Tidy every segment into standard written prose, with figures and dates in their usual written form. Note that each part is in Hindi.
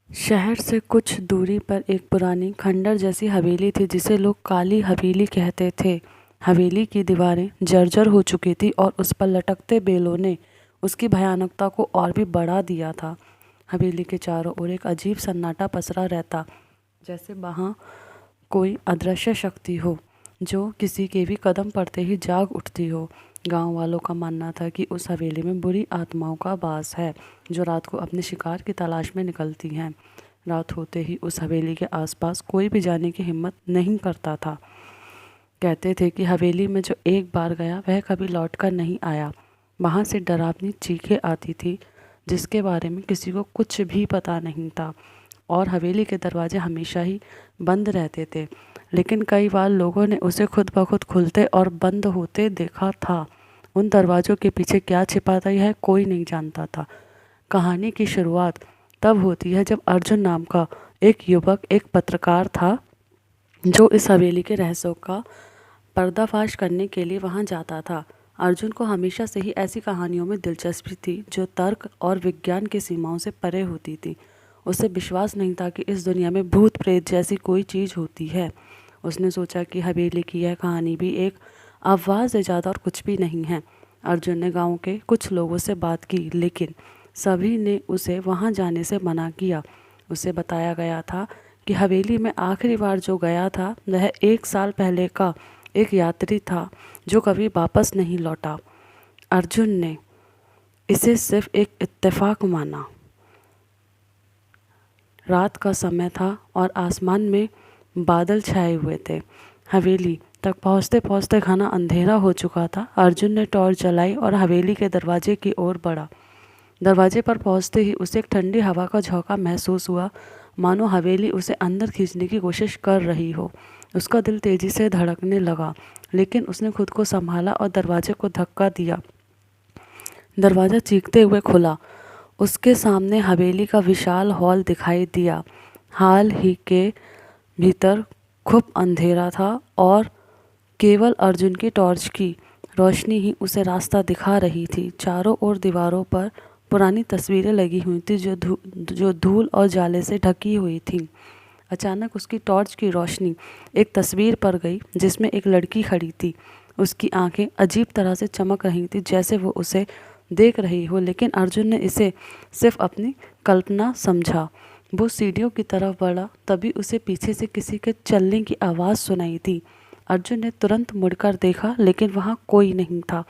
शहर से कुछ दूरी पर एक पुरानी खंडर जैसी हवेली थी जिसे लोग काली हवेली कहते थे। हवेली की दीवारें जर्जर हो चुकी थी और उस पर लटकते बेलों ने उसकी भयानकता को और भी बढ़ा दिया था। हवेली के चारों ओर एक अजीब सन्नाटा पसरा रहता, जैसे वहाँ कोई अदृश्य शक्ति हो जो किसी के भी कदम पड़ते ही जाग उठती हो। गांव वालों का मानना था कि उस हवेली में बुरी आत्माओं का वास है जो रात को अपने शिकार की तलाश में निकलती हैं। रात होते ही उस हवेली के आसपास कोई भी जाने की हिम्मत नहीं करता था। कहते थे कि हवेली में जो एक बार गया वह कभी लौट कर नहीं आया। वहाँ से डरावनी चीखें आती थी जिसके बारे में किसी को कुछ भी पता नहीं था और हवेली के दरवाजे हमेशा ही बंद रहते थे, लेकिन कई बार लोगों ने उसे खुद ब खुद खुलते और बंद होते देखा था। उन दरवाज़ों के पीछे क्या छिपा था यह कोई नहीं जानता था। कहानी की शुरुआत तब होती है जब अर्जुन नाम का एक युवक एक पत्रकार था जो इस हवेली के रहस्यों का पर्दाफाश करने के लिए वहां जाता था। अर्जुन को हमेशा से ही ऐसी कहानियों में दिलचस्पी थी जो तर्क और विज्ञान की सीमाओं से परे होती थी। उसे विश्वास नहीं था कि इस दुनिया में भूत प्रेत जैसी कोई चीज़ होती है। उसने सोचा कि हवेली की यह कहानी भी एक अफवाह से ज़्यादा और कुछ भी नहीं है। अर्जुन ने गांव के कुछ लोगों से बात की, लेकिन सभी ने उसे वहां जाने से मना किया। उसे बताया गया था कि हवेली में आखिरी बार जो गया था वह 1 साल पहले का एक यात्री था जो कभी वापस नहीं लौटा। अर्जुन ने इसे सिर्फ एक इत्तेफाक माना। रात का समय था और आसमान में बादल छाए हुए थे। हवेली तक पहुंचते पहुंचते घना अंधेरा हो चुका था। अर्जुन ने टॉर्च जलाई और हवेली के दरवाजे की ओर बढ़ा। दरवाजे पर पहुंचते ही उसे एक ठंडी हवा का झोंका महसूस हुआ, मानो हवेली उसे अंदर खींचने की कोशिश कर रही हो। उसका दिल तेजी से धड़कने लगा, लेकिन उसने खुद को संभाला और दरवाजे को धक्का दिया। दरवाज़ा चीखते हुए खुला। उसके सामने हवेली का विशाल हॉल दिखाई दिया। हाल ही के भीतर खूब अंधेरा था और केवल अर्जुन की टॉर्च की रोशनी ही उसे रास्ता दिखा रही थी। चारों ओर दीवारों पर पुरानी तस्वीरें लगी हुई थी जो धूल और जाले से ढकी हुई थीं। अचानक उसकी टॉर्च की रोशनी एक तस्वीर पर गई जिसमें एक लड़की खड़ी थी। उसकी आंखें अजीब तरह से चमक रही थी, जैसे वो उसे देख रही हो, लेकिन अर्जुन ने इसे सिर्फ अपनी कल्पना समझा। वो सीढ़ियों की तरफ बढ़ा, तभी उसे पीछे से किसी के चलने की आवाज़ सुनाई दी। अर्जुन ने तुरंत मुड़कर देखा, लेकिन वहाँ कोई नहीं था।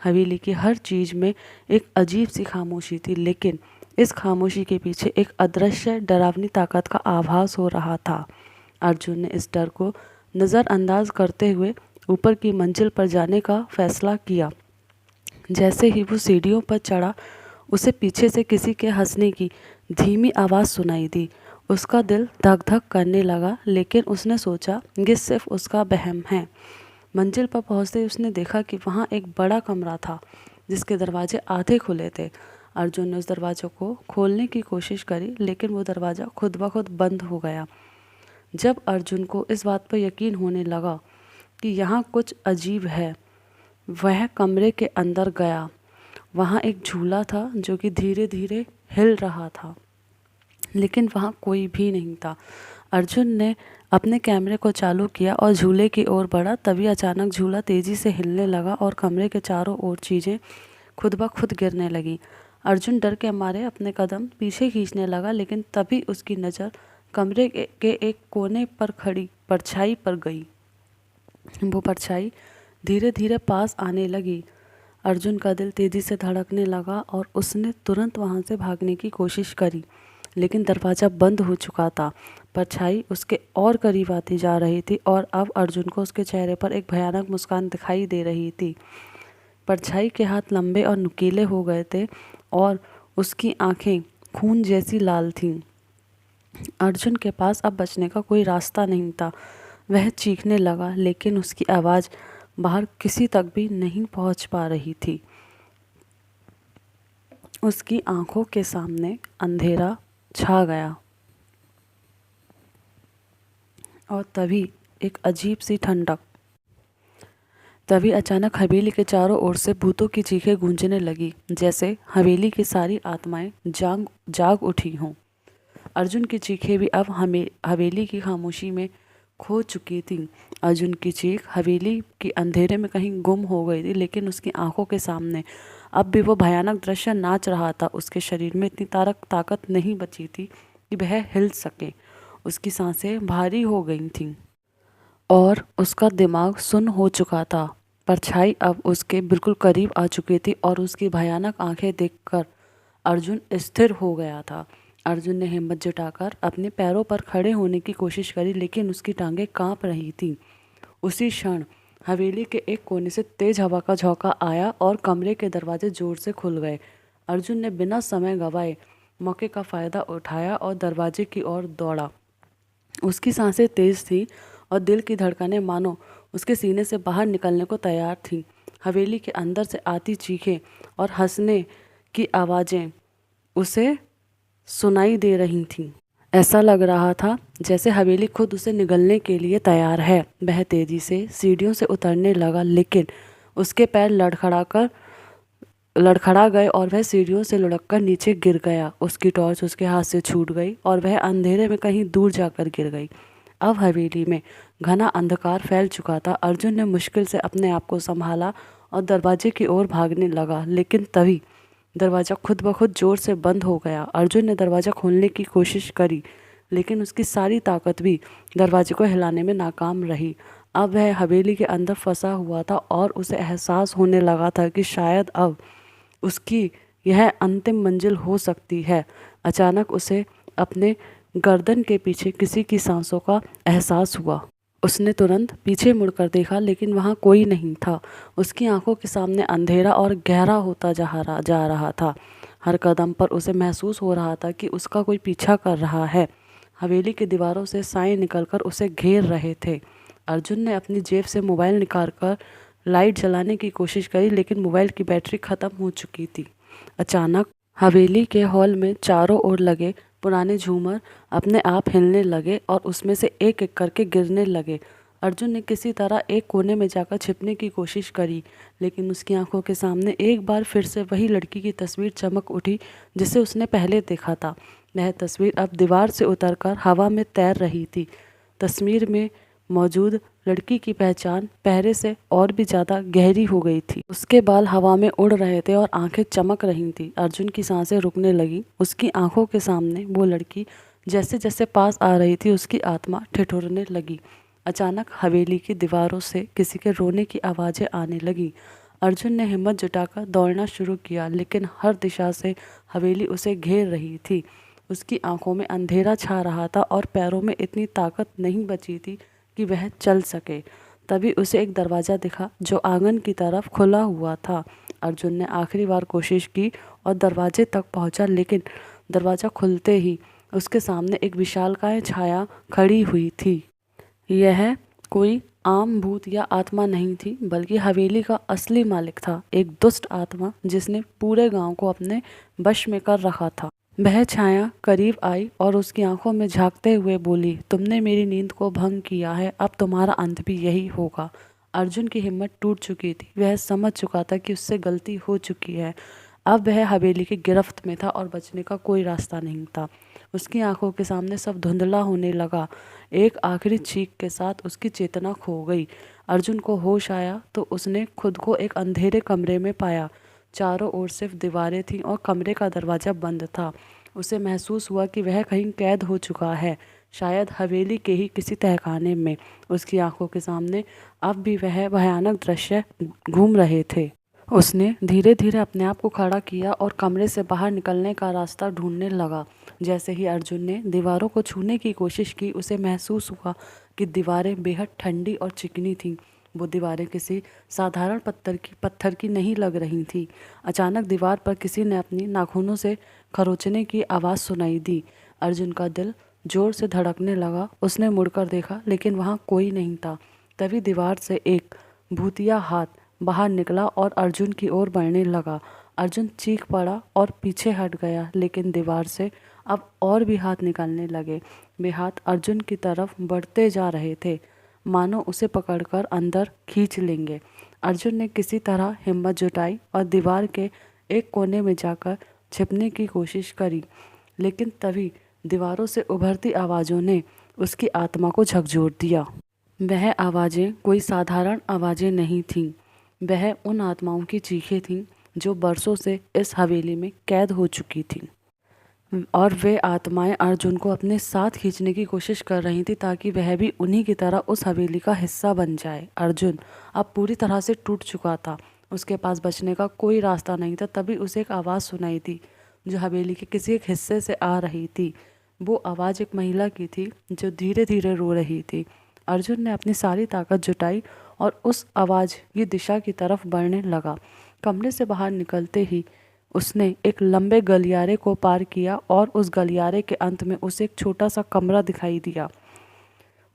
हवेली की हर चीज़ में एक अजीब सी खामोशी थी, लेकिन इस खामोशी के पीछे एक अदृश्य डरावनी ताकत का आभास हो रहा था। अर्जुन ने इस डर को नज़रअंदाज करते हुए ऊपर की मंजिल पर जाने का फैसला किया। जैसे ही वो सीढ़ियों पर चढ़ा, उसे पीछे से किसी के हंसने की धीमी आवाज़ सुनाई दी। उसका दिल धक धक करने लगा, लेकिन उसने सोचा ये सिर्फ उसका वहम है। मंजिल पर पहुंचते ही उसने देखा कि वहाँ एक बड़ा कमरा था जिसके दरवाजे आधे खुले थे। अर्जुन ने उस दरवाजे को खोलने की कोशिश करी, लेकिन वो दरवाज़ा खुद ब खुद बंद हो गया। जब अर्जुन को इस बात पर यकीन होने लगा कि यहाँ कुछ अजीब है, वह कमरे के अंदर गया। वहाँ एक झूला था जो कि धीरे धीरे हिल रहा था, लेकिन वहाँ कोई भी नहीं था। अर्जुन ने अपने कैमरे को चालू किया और झूले की ओर बढ़ा। तभी अचानक झूला तेज़ी से हिलने लगा और कमरे के चारों ओर चीज़ें खुद ब खुद गिरने लगी। अर्जुन डर के मारे अपने कदम पीछे खींचने लगा, लेकिन तभी उसकी नज़र कमरे के एक कोने पर खड़ी परछाई पर गई। वो परछाई धीरे धीरे पास आने लगी। अर्जुन का दिल तेज़ी से धड़कने लगा और उसने तुरंत वहाँ से भागने की कोशिश करी, लेकिन दरवाज़ा बंद हो चुका था। परछाई उसके और करीब आती जा रही थी और अब अर्जुन को उसके चेहरे पर एक भयानक मुस्कान दिखाई दे रही थी। परछाई के हाथ लंबे और नुकीले हो गए थे और उसकी आंखें खून जैसी लाल थीं। अर्जुन के पास अब बचने का कोई रास्ता नहीं था। वह चीखने लगा, लेकिन उसकी आवाज़ बाहर किसी तक भी नहीं पहुंच पा रही थी। उसकी आंखों के सामने अंधेरा छा गया और तभी एक अजीब सी ठंडक। तभी अचानक हवेली के चारों ओर से भूतों की चीखें गूंजने लगी, जैसे हवेली की सारी आत्माएं जाग उठी हों। अर्जुन की चीखें भी अब हवेली की खामोशी में खो चुकी थी। अर्जुन की चीख हवेली के अंधेरे में कहीं गुम हो गई थी, लेकिन उसकी आंखों के सामने अब भी वो भयानक दृश्य नाच रहा था। उसके शरीर में इतनी ताकत नहीं बची थी कि वह हिल सके। उसकी सांसें भारी हो गई थीं और उसका दिमाग सुन्न हो चुका था। परछाई अब उसके बिल्कुल करीब आ चुकी थी और उसकी भयानक आंखें देखकर अर्जुन स्थिर हो गया था। अर्जुन ने हिम्मत जुटाकर अपने पैरों पर खड़े होने की कोशिश करी, लेकिन उसकी टांगें कांप रही थीं। उसी क्षण हवेली के एक कोने से तेज हवा का झोंका आया और कमरे के दरवाजे जोर से खुल गए। अर्जुन ने बिना समय गंवाए मौके का फायदा उठाया और दरवाजे की ओर दौड़ा। उसकी सांसें तेज थीं और दिल की धड़कनें मानो उसके सीने से बाहर निकलने को तैयार थीं। हवेली के अंदर से आती चीखें और हंसने की आवाज़ें उसे सुनाई दे रही थीं। ऐसा लग रहा था जैसे हवेली खुद उसे निगलने के लिए तैयार है। वह तेजी से सीढ़ियों से उतरने लगा, लेकिन उसके पैर लड़खड़ा गए और वह सीढ़ियों से लुढ़ककर नीचे गिर गया। उसकी टॉर्च उसके हाथ से छूट गई और वह अंधेरे में कहीं दूर जाकर गिर गई। अब हवेली में घना अंधकार फैल चुका था। अर्जुन ने मुश्किल से अपने आप को संभाला और दरवाजे की ओर भागने लगा, लेकिन तभी दरवाज़ा खुद ब खुद जोर से बंद हो गया। अर्जुन ने दरवाज़ा खोलने की कोशिश करी, लेकिन उसकी सारी ताकत भी दरवाजे को हिलाने में नाकाम रही। अब वह हवेली के अंदर फंसा हुआ था और उसे एहसास होने लगा था कि शायद अब उसकी यह अंतिम मंजिल हो सकती है। अचानक उसे अपने गर्दन के पीछे किसी की सांसों का एहसास हुआ। उसने तुरंत पीछे मुड़कर देखा, लेकिन वहाँ कोई नहीं था। उसकी आंखों के सामने अंधेरा और गहरा होता जा रहा था। हर कदम पर उसे महसूस हो रहा था कि उसका कोई पीछा कर रहा है। हवेली की दीवारों से साए निकलकर उसे घेर रहे थे। अर्जुन ने अपनी जेब से मोबाइल निकालकर लाइट जलाने की कोशिश करी, लेकिन मोबाइल की बैटरी खत्म हो चुकी थी। अचानक हवेली के हॉल में चारों ओर लगे पुराने झूमर अपने आप हिलने लगे और उसमें से एक एक करके गिरने लगे। अर्जुन ने किसी तरह एक कोने में जाकर छिपने की कोशिश करी, लेकिन उसकी आंखों के सामने एक बार फिर से वही लड़की की तस्वीर चमक उठी जिसे उसने पहले देखा था। वह तस्वीर अब दीवार से उतरकर हवा में तैर रही थी। तस्वीर में मौजूद लड़की की पहचान पहले से और भी ज़्यादा गहरी हो गई थी। उसके बाल हवा में उड़ रहे थे और आंखें चमक रही थी। अर्जुन की सांसें रुकने लगी। उसकी आंखों के सामने वो लड़की जैसे जैसे पास आ रही थी, उसकी आत्मा ठिठुरने लगी। अचानक हवेली की दीवारों से किसी के रोने की आवाज़ें आने लगी। अर्जुन ने हिम्मत जुटाकर दौड़ना शुरू किया, लेकिन हर दिशा से हवेली उसे घेर रही थी। उसकी आंखों में अंधेरा छा रहा था और पैरों में इतनी ताकत नहीं बची थी कि वह चल सके। तभी उसे एक दरवाज़ा दिखा जो आंगन की तरफ खुला हुआ था। अर्जुन ने आखिरी बार कोशिश की और दरवाजे तक पहुंचा, लेकिन दरवाज़ा खुलते ही उसके सामने एक विशालकाय छाया खड़ी हुई थी। यह कोई आम भूत या आत्मा नहीं थी, बल्कि हवेली का असली मालिक था, एक दुष्ट आत्मा जिसने पूरे गांव को अपने वश में कर रखा था। वह छाया करीब आई और उसकी आंखों में झांकते हुए बोली, तुमने मेरी नींद को भंग किया है, अब तुम्हारा अंत भी यही होगा। अर्जुन की हिम्मत टूट चुकी थी। वह समझ चुका था कि उससे गलती हो चुकी है। अब वह हवेली की गिरफ्त में था और बचने का कोई रास्ता नहीं था। उसकी आंखों के सामने सब धुंधला होने लगा। एक आखिरी चीख के साथ उसकी चेतना खो गई। अर्जुन को होश आया तो उसने खुद को एक अंधेरे कमरे में पाया। चारों ओर सिर्फ दीवारें थीं और कमरे का दरवाज़ा बंद था। उसे महसूस हुआ कि वह कहीं कैद हो चुका है, शायद हवेली के ही किसी तहखाने में। उसकी आंखों के सामने अब भी वह भयानक दृश्य घूम रहे थे। उसने धीरे धीरे अपने आप को खड़ा किया और कमरे से बाहर निकलने का रास्ता ढूंढने लगा। जैसे ही अर्जुन ने दीवारों को छूने की कोशिश की, उसे महसूस हुआ कि दीवारें बेहद ठंडी और चिकनी थीं। वो दीवारें किसी साधारण पत्थर की नहीं लग रही थी। अचानक दीवार पर किसी ने अपनी नाखूनों से खरोंचने की आवाज़ सुनाई दी। अर्जुन का दिल जोर से धड़कने लगा। उसने मुड़कर देखा, लेकिन वहाँ कोई नहीं था। तभी दीवार से एक भूतिया हाथ बाहर निकला और अर्जुन की ओर बढ़ने लगा। अर्जुन चीख पड़ा और पीछे हट गया, लेकिन दीवार से अब और भी हाथ निकलने लगे। वे हाथ अर्जुन की तरफ बढ़ते जा रहे थे, मानो उसे पकड़कर अंदर खींच लेंगे। अर्जुन ने किसी तरह हिम्मत जुटाई और दीवार के एक कोने में जाकर छिपने की कोशिश करी, लेकिन तभी दीवारों से उभरती आवाज़ों ने उसकी आत्मा को झकझोर दिया। वह आवाज़ें कोई साधारण आवाज़ें नहीं थीं। वह उन आत्माओं की चीखें थीं जो बरसों से इस हवेली में कैद हो चुकी थीं। और वे आत्माएं अर्जुन को अपने साथ खींचने की कोशिश कर रही थी ताकि वह भी उन्हीं की तरह उस हवेली का हिस्सा बन जाए। अर्जुन अब पूरी तरह से टूट चुका था। उसके पास बचने का कोई रास्ता नहीं था। तभी उसे एक आवाज़ सुनाई थी जो हवेली के किसी एक हिस्से से आ रही थी। वो आवाज़ एक महिला की थी जो धीरे धीरे रो रही थी। अर्जुन ने अपनी सारी ताकत जुटाई और उस आवाज़ की दिशा की तरफ बढ़ने लगा। कमरे से बाहर निकलते ही उसने एक लंबे गलियारे को पार किया और उस गलियारे के अंत में उसे एक छोटा सा कमरा दिखाई दिया।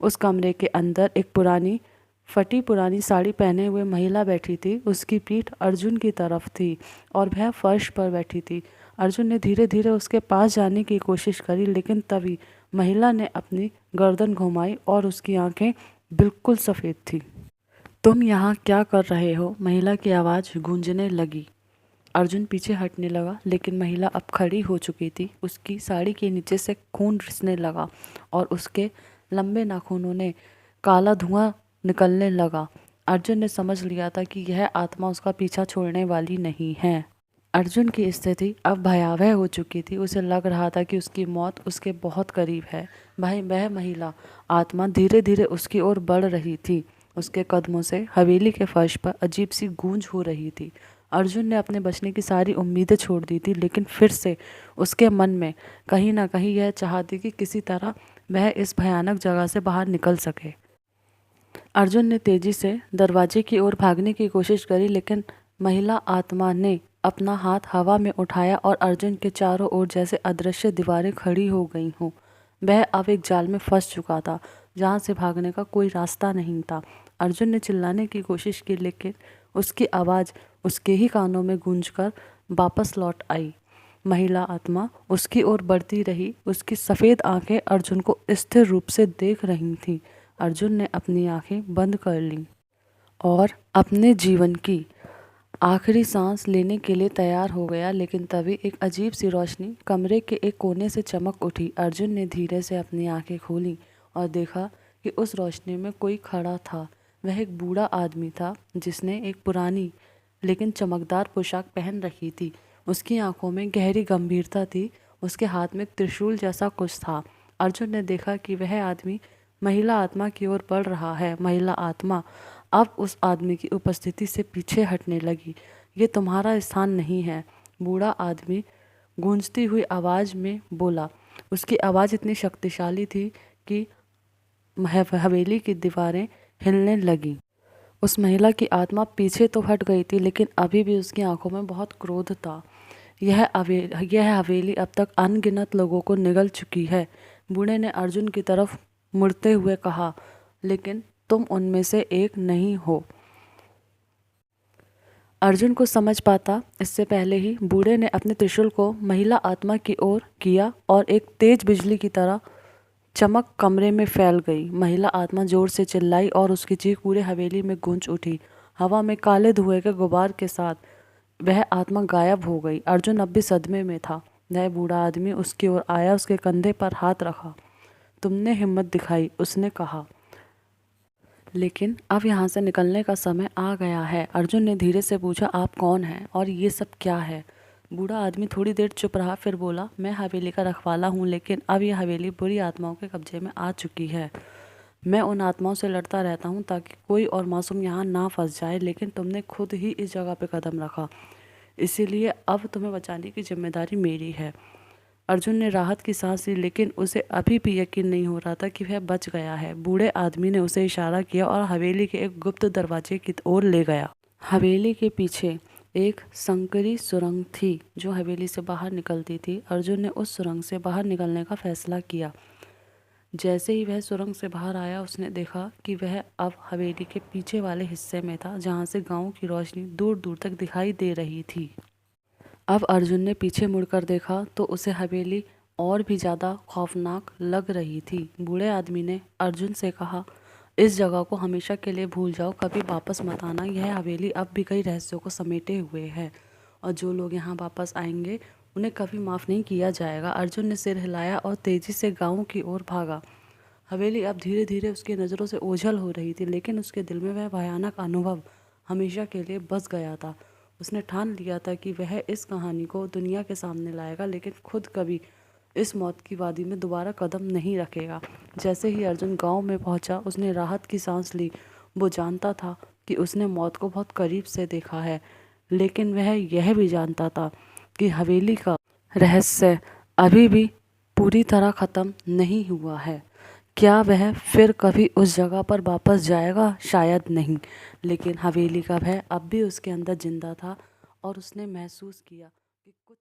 उस कमरे के अंदर एक फटी पुरानी साड़ी पहने हुए महिला बैठी थी। उसकी पीठ अर्जुन की तरफ थी और वह फर्श पर बैठी थी। अर्जुन ने धीरे धीरे उसके पास जाने की कोशिश करी, लेकिन तभी महिला ने अपनी गर्दन घुमाई और उसकी आंखें बिल्कुल सफ़ेद थी। तुम यहाँ क्या कर रहे हो? महिला की आवाज़ गूंजने लगी। अर्जुन पीछे हटने लगा, लेकिन महिला अब खड़ी हो चुकी थी। उसकी साड़ी के नीचे से खून रिसने लगा और उसके लंबे नाखूनों ने काला धुआं निकलने लगा। अर्जुन ने समझ लिया था कि यह आत्मा उसका पीछा छोड़ने वाली नहीं है। अर्जुन की स्थिति अब भयावह हो चुकी थी। उसे लग रहा था कि उसकी मौत उसके बहुत करीब है। वह महिला आत्मा धीरे धीरे उसकी ओर बढ़ रही थी। उसके कदमों से हवेली के फर्श पर अजीब सी गूंज हो रही थी। अर्जुन ने अपने बचने की सारी उम्मीदें छोड़ दी थी, लेकिन फिर से उसके मन में कहीं ना कहीं यह चाह थी कि किसी तरह वह इस भयानक जगह से बाहर निकल सके। अर्जुन ने तेजी से दरवाजे की ओर भागने की कोशिश करी, लेकिन महिला आत्मा ने अपना हाथ हवा में उठाया और अर्जुन के चारों ओर जैसे अदृश्य दीवारें खड़ी हो गई हों। वह अब एक जाल में फंस चुका था जहाँ से भागने का कोई रास्ता नहीं था। अर्जुन ने चिल्लाने की कोशिश की, लेकिन उसकी आवाज़ उसके ही कानों में गूंजकर वापस लौट आई। महिला आत्मा उसकी ओर बढ़ती रही। उसकी सफ़ेद आंखें अर्जुन को स्थिर रूप से देख रही थीं। अर्जुन ने अपनी आंखें बंद कर लीं और अपने जीवन की आखिरी सांस लेने के लिए तैयार हो गया, लेकिन तभी एक अजीब सी रोशनी कमरे के एक कोने से चमक उठी। अर्जुन ने धीरे से अपनी आंखें खोली और देखा कि उस रोशनी में कोई खड़ा था। वह एक बूढ़ा आदमी था जिसने एक पुरानी लेकिन चमकदार पोशाक पहन रखी थी। उसकी आंखों में गहरी गंभीरता थी। उसके हाथ में त्रिशूल जैसा कुछ था। अर्जुन ने देखा कि वह आदमी महिला आत्मा की ओर बढ़ रहा है। महिला आत्मा अब उस आदमी की उपस्थिति से पीछे हटने लगी। ये तुम्हारा स्थान नहीं है, बूढ़ा आदमी गूंजती हुई आवाज़ में बोला। उसकी आवाज़ इतनी शक्तिशाली थी कि हवेली की दीवारें हिलने लगीं। उस महिला की आत्मा पीछे तो हट गई थी, लेकिन अभी भी उसकी आंखों में बहुत क्रोध था। यह हवेली अब तक अनगिनत लोगों को निगल चुकी है। बूढ़े ने अर्जुन की तरफ मुड़ते हुए कहा, लेकिन तुम उनमें से एक नहीं हो। अर्जुन को समझ पाता इससे पहले ही बूढ़े ने अपने त्रिशूल को महिला आत्मा की ओर किया और एक तेज बिजली की तरह चमक कमरे में फैल गई। महिला आत्मा जोर से चिल्लाई और उसकी चीख पूरे हवेली में गूंज उठी। हवा में काले धुएं के गुबार के साथ वह आत्मा गायब हो गई। अर्जुन अब भी सदमे में था। वह बूढ़ा आदमी उसकी ओर आया, उसके कंधे पर हाथ रखा। तुमने हिम्मत दिखाई, उसने कहा, लेकिन अब यहाँ से निकलने का समय आ गया है। अर्जुन ने धीरे से पूछा, आप कौन हैं और ये सब क्या है? बूढ़ा आदमी थोड़ी देर चुप रहा, फिर बोला, मैं हवेली का रखवाला हूँ, लेकिन अब यह हवेली बुरी आत्माओं के कब्जे में आ चुकी है। मैं उन आत्माओं से लड़ता रहता हूँ ताकि कोई और मासूम यहाँ ना फंस जाए, लेकिन तुमने खुद ही इस जगह पे कदम रखा, इसीलिए अब तुम्हें बचाने की जिम्मेदारी मेरी है। अर्जुन ने राहत की सांस ली, लेकिन उसे अभी भी यकीन नहीं हो रहा था कि वह बच गया है। बूढ़े आदमी ने उसे इशारा किया और हवेली के एक गुप्त दरवाजे की ओर ले गया। हवेली के पीछे एक संकरी सुरंग थी जो हवेली से बाहर निकलती थी। अर्जुन ने उस सुरंग से बाहर निकलने का फैसला किया। जैसे ही वह सुरंग से बाहर आया, उसने देखा कि वह अब हवेली के पीछे वाले हिस्से में था, जहाँ से गाँव की रोशनी दूर दूर तक दिखाई दे रही थी। अब अर्जुन ने पीछे मुड़कर देखा तो उसे हवेली और भी ज़्यादा खौफनाक लग रही थी। बूढ़े आदमी ने अर्जुन से कहा, इस जगह को हमेशा के लिए भूल जाओ, कभी वापस मत आना। यह हवेली अब भी कई रहस्यों को समेटे हुए है और जो लोग यहाँ वापस आएंगे उन्हें कभी माफ़ नहीं किया जाएगा। अर्जुन ने सिर हिलाया और तेजी से गांव की ओर भागा। हवेली अब धीरे धीरे उसकी नज़रों से ओझल हो रही थी, लेकिन उसके दिल में वह भयानक अनुभव हमेशा के लिए बस गया था। उसने ठान लिया था कि वह इस कहानी को दुनिया के सामने लाएगा, लेकिन खुद कभी इस मौत की वादी में दोबारा कदम नहीं रखेगा। जैसे ही अर्जुन गांव में पहुंचा, उसने राहत की सांस ली। वो जानता था कि उसने मौत को बहुत करीब से देखा है, लेकिन वह यह भी जानता था कि हवेली का रहस्य अभी भी पूरी तरह ख़त्म नहीं हुआ है। क्या वह फिर कभी उस जगह पर वापस जाएगा? शायद नहीं, लेकिन हवेली का भय अब भी उसके अंदर जिंदा था और उसने महसूस किया कि कुछ